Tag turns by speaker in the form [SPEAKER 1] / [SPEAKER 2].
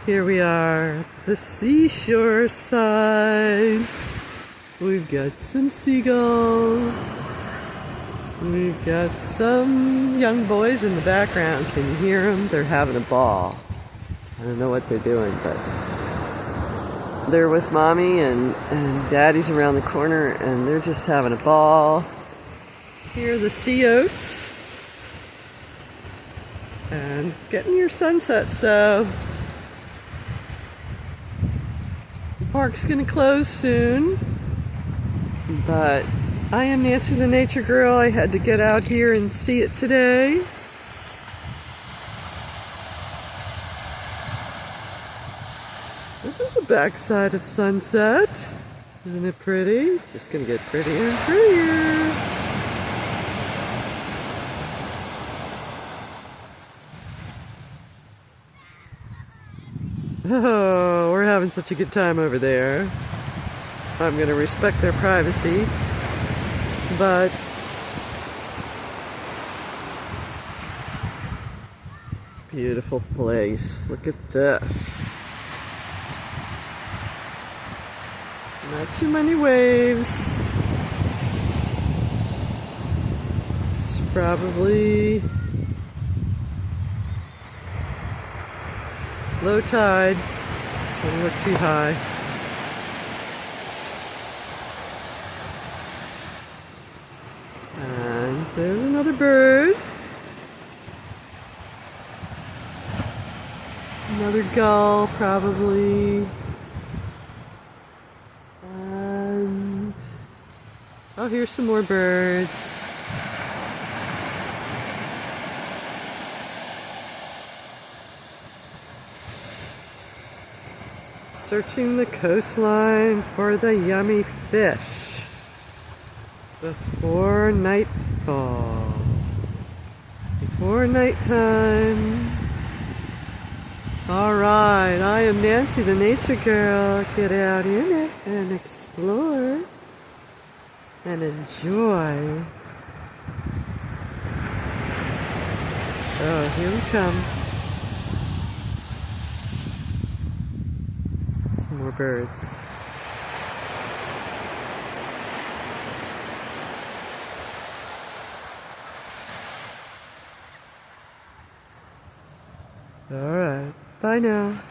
[SPEAKER 1] Here we are at the seashore side. We've got some seagulls. We've got some young boys in the background. Can you hear them? They're having a ball. I don't know what they're doing, but they're with mommy and daddy's around the corner and they're just having a ball. Here are the sea oats. And it's getting near sunset, so the park's gonna close soon. But I am Nancy the Nature Girl. I had to get out here and see it today. This is the backside of sunset. Isn't it pretty? It's just gonna get prettier and prettier. Oh, we're having such a good time over there. I'm gonna respect their privacy, but beautiful place. Look at this. Not too many waves. It's probably low tide. Doesn't look too high. And there's another bird. Another gull, probably. And oh, here's some more birds. Searching the coastline for the yummy fish before nightfall, before nighttime. All right, I am Nancy the Nature Girl. Get out in it and explore and enjoy. Oh, here we come. More birds. All right. Bye now.